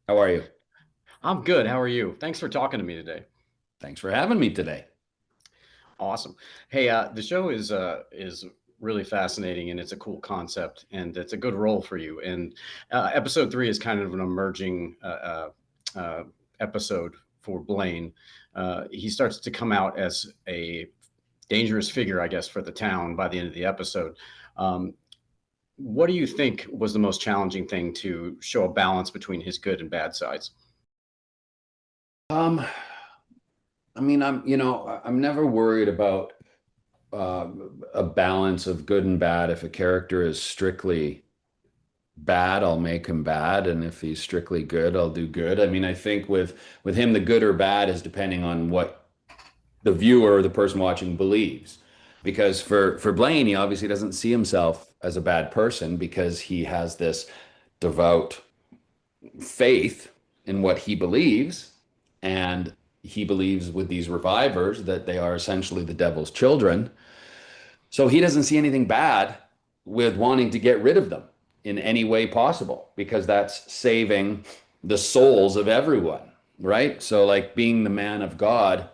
How are you? I'm good. How are you? Thanks for talking to me today. Thanks for having me today. Awesome. Hey, the show is really fascinating and it's a cool concept and it's a good role for you. And episode three is kind of an emerging episode for Blaine. He starts to come out as a dangerous figure, I guess, for the town by the end of the episode. Um, what do you think was the most challenging thing to show a balance between his good and bad sides? Um, I'm never worried about uh, a balance of good and bad. If a character is strictly bad, I'll make him bad, and if he's strictly good, I'll do good. I mean, I think with him, the good or bad is depending on what the viewer or the person watching believes. Because for Blaine, he obviously doesn't see himself as a bad person because he has this devout faith in what he believes, and he believes with these revivers that they are essentially the devil's children. So he doesn't see anything bad with wanting to get rid of them in any way possible because that's saving the souls of everyone, right? So, like being the man of God,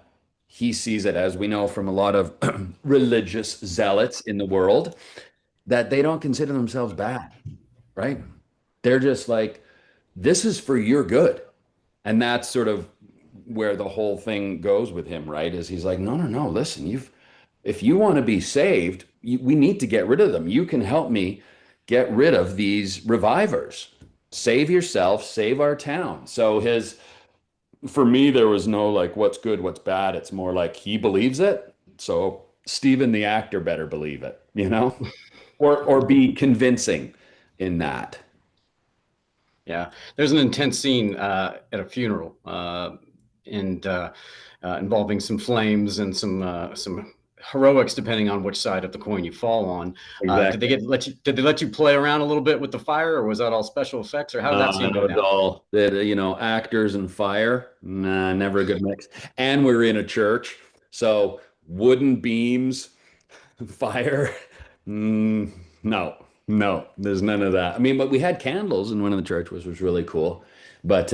he sees it, as we know from a lot of religious zealots in the world, that they don't consider themselves bad, right? They're just like, this is for your good. And that's sort of where the whole thing goes with him, right? Is he's like, no, no, no, listen, if you want to be saved, we need to get rid of them. You can help me get rid of these revivers. Save yourself, save our town. So for me, there was no like, what's good, what's bad. It's more like he believes it. So Steven, the actor, better believe it, or be convincing in that. Yeah, there's an intense scene at a funeral, and involving some flames and some heroics, depending on which side of the coin you fall on. Did they Exactly. get let you? Did they let you play around a little bit with the fire, or was that all special effects, or how did that No, scene that go was down? all that, actors and fire. Nah, never a good mix. And we were in a church, so wooden beams, fire. Mm, no, no, there's none of that. I mean, but we had candles in one of the church, which was really cool. But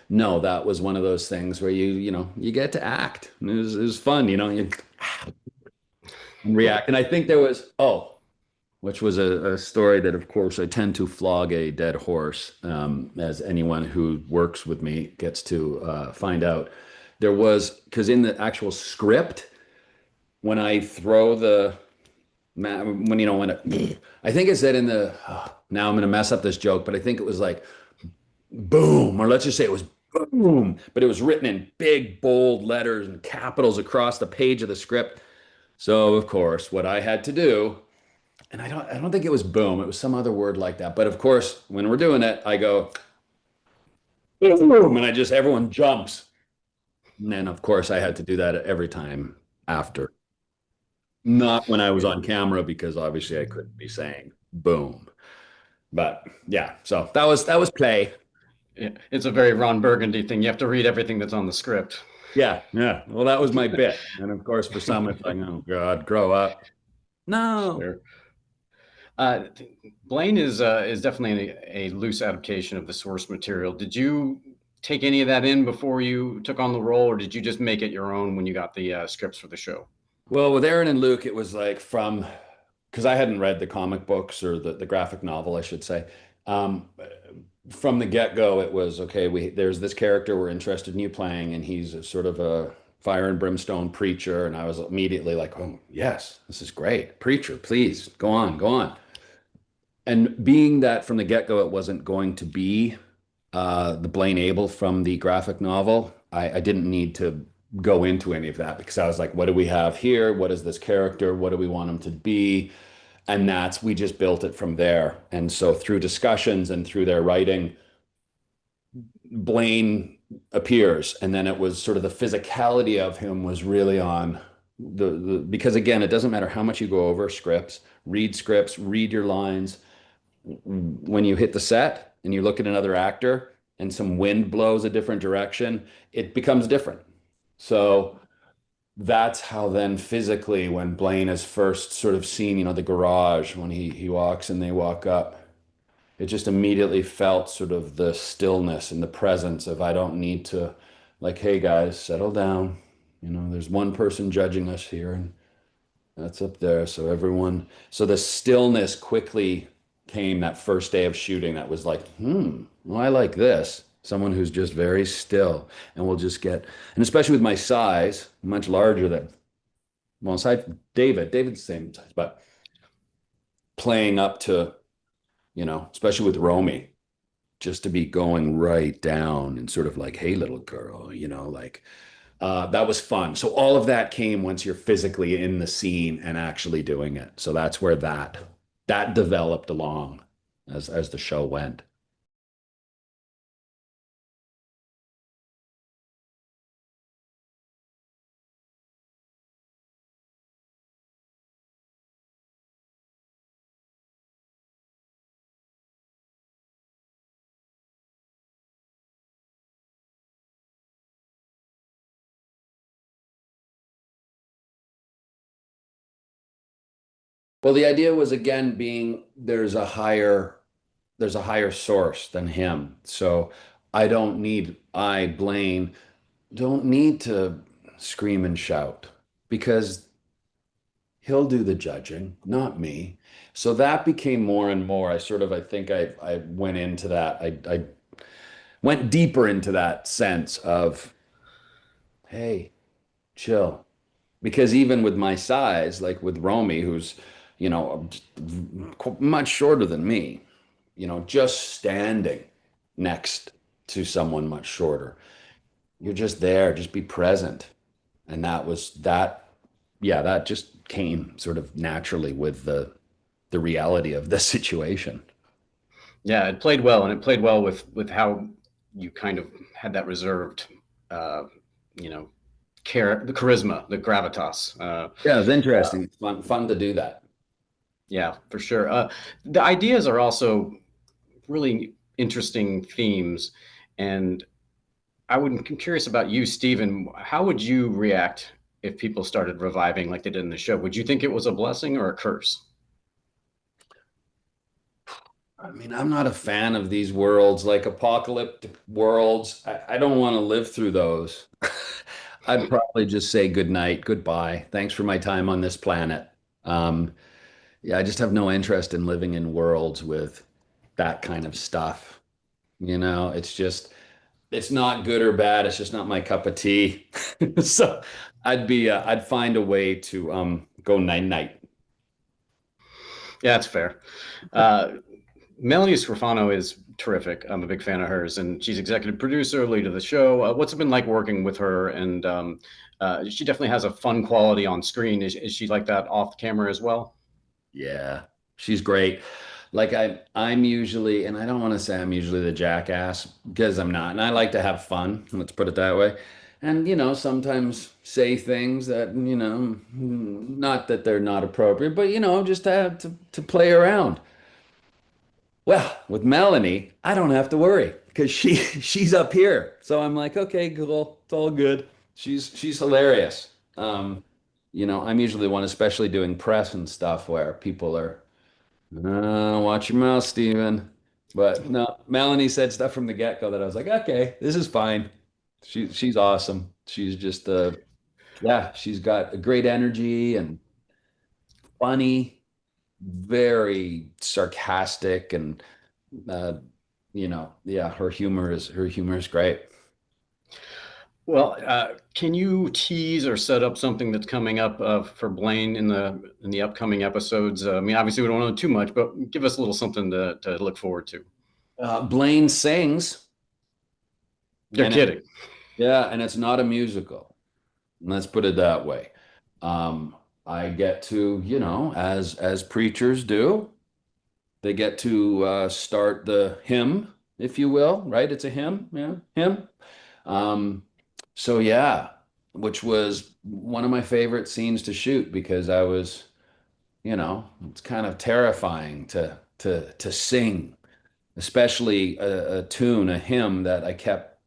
no, that was one of those things where you get to act. It was fun, you react. And I think there was, which was a story that, of course, I tend to flog a dead horse, as anyone who works with me gets to find out. There was, because in the actual script, when I throw when, I think it said in now I'm going to mess up this joke, but I think it was like boom, or let's just say it was boom, but it was written in big, bold letters and capitals across the page of the script. So, of course, what I had to do, and I don't think it was boom. It was some other word like that. But of course, when we're doing it, I go boom, and everyone jumps. And then of course I had to do that every time after. Not when I was on camera because obviously I couldn't be saying boom. But yeah, so that was play. Yeah, it's a very Ron Burgundy thing. You have to read everything that's on the script. Yeah, yeah. Well, that was my bit. And of course, for some, it's like, oh God, grow up. No. Sure. Uh, Blaine is definitely a loose adaptation of the source material. Did you take any of that in before you took on the role, or did you just make it your own when you got the scripts for the show? Well, with Aaron and Luke, it was like because I hadn't read the comic books or the graphic novel, I should say. Um, from the get-go, it was okay. There's this character we're interested in you playing, and he's a sort of a fire and brimstone preacher. And I was immediately like, oh, yes, this is great. Preacher, please go on, go on. And being that from the get-go, it wasn't going to be the Blaine Abel from the graphic novel, I didn't need to go into any of that because I was like, what do we have here? What is this character? What do we want him to be? And we just built it from there. And so through discussions and through their writing, Blaine appears. And then it was sort of the physicality of him was really on because again, it doesn't matter how much you go over scripts, read your lines. When you hit the set and you look at another actor and some wind blows a different direction, it becomes different. So that's how then physically, when Blaine is first sort of seen, the garage when he walks and they walk up, it just immediately felt sort of the stillness and the presence of I don't need to, like, hey guys, settle down. There's one person judging us here, and that's up there. So everyone, so the stillness quickly came that first day of shooting. That was like, well, I like this. Someone who's just very still and will just get, and especially with my size, much larger than, well, aside David's the same size, but playing up to, especially with Romy, just to be going right down and sort of like, hey, little girl, like that was fun. So all of that came once you're physically in the scene and actually doing it. So that's where that developed along as the show went. Well, the idea was again being there's a higher source than him. So Blaine, don't need to scream and shout because he'll do the judging, not me. So that became more and more. I think I went into that. I went deeper into that sense of, hey, chill. Because even with my size, like with Romy, who's, much shorter than me, just standing next to someone much shorter, you're just there, just be present. And yeah, that just came sort of naturally with the reality of the situation. Yeah, it played well, and it played well with how you kind of had that reserved, uh, you know, the charisma, the gravitas. Yeah, it's interesting. It's fun to do that. Yeah, for sure. The ideas are also really interesting themes, and I'm curious about you, Stephen. How would you react if people started reviving like they did in the show? Would you think it was a blessing or a curse? I mean, I'm not a fan of these worlds, like apocalyptic worlds. I don't want to live through those. I'd probably just say good night, goodbye. Thanks for my time on this planet. Um, yeah, I just have no interest in living in worlds with that kind of stuff. It's not good or bad. It's just not my cup of tea. So I'd find a way to go night night. Yeah, that's fair. Uh, Melanie Scrofano is terrific. I'm a big fan of hers, and she's executive producer, lead of the show. What's it been like working with her? And she definitely has a fun quality on screen. Is she like that off camera as well? Yeah, she's great. Like I'm usually, and I don't want to say I'm usually the jackass because I'm not, and I like to have fun. Let's put it that way. And sometimes say things that not that they're not appropriate, but just to have to play around. Well, with Melanie, I don't have to worry because she's up here. So I'm like, okay, cool, it's all good. She's hilarious. I'm usually the one, especially doing press and stuff, where people are, watch your mouth, Steven. But no, Melanie said stuff from the get-go that I was like, okay, this is fine. She's awesome. She's just yeah, she's got a great energy and funny, very sarcastic and uh, yeah, her humor is great. Well, can you tease or set up something that's coming up for Blaine in the upcoming episodes? I mean, obviously we don't know too much, but give us a little something to look forward to. Blaine sings, You're and kidding. yeah, and it's not a musical. Let's put it that way. Um, I get to, as preachers do, they get to start the hymn, if you will, right? It's a hymn, yeah, hymn. Um, so yeah, which was one of my favorite scenes to shoot because it's kind of terrifying to sing, especially a tune, a hymn that I kept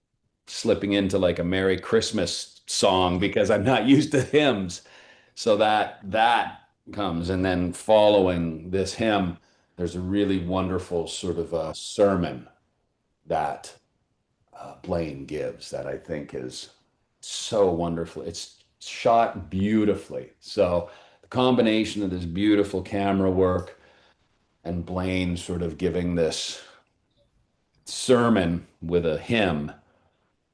slipping into like a Merry Christmas song because I'm not used to hymns. So that comes and then following this hymn. there's a really wonderful sort of a sermon that Blaine gives that I think is so wonderful. It's shot beautifully. So the combination of this beautiful camera work and Blaine sort of giving this sermon with a hymn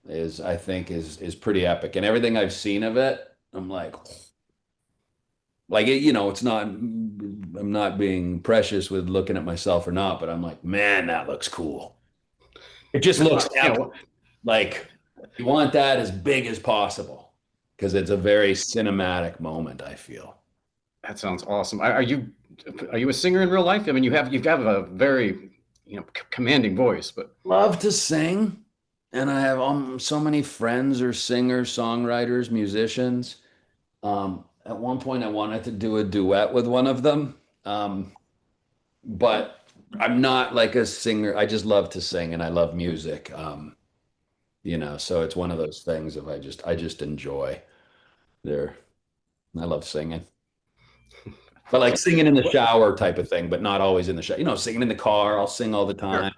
is, I think, is pretty epic. And everything I've seen of it, I'm like it, it's not, I'm not being precious with looking at myself or not, but I'm like, man, that looks cool. It just looks epic. Well, Like you want that as big as possible because it's a very cinematic moment, I feel. that sounds awesome. Are you a singer in real life? I mean, you've got a very commanding voice, but Love to sing, and I have so many friends or singers, songwriters, musicians. At one point, I wanted to do a duet with one of them, but I'm not like a singer. I just love to sing, and I love music. So it's one of those things of I just enjoy there. I love singing. But like singing in the shower type of thing, but not always in the shower. Singing in the car, I'll sing all the sure. time.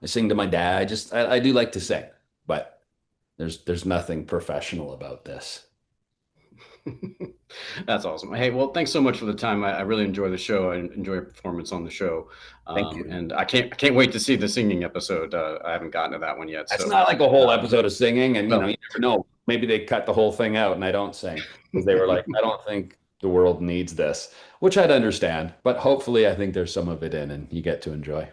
I sing to my dad. I do like to sing, but there's nothing professional about this. That's awesome. Hey, well, thanks so much for the time. I really enjoy the show. I enjoy your performance on the show, Thank you. and I can't wait to see the singing episode. I haven't gotten to that one yet, It's so not like a whole episode of singing, and well, you never know. Maybe they cut the whole thing out and I don't sing because they were like, I don't think the world needs this, which I'd understand. But hopefully, I think there's some of it in, and you get to enjoy.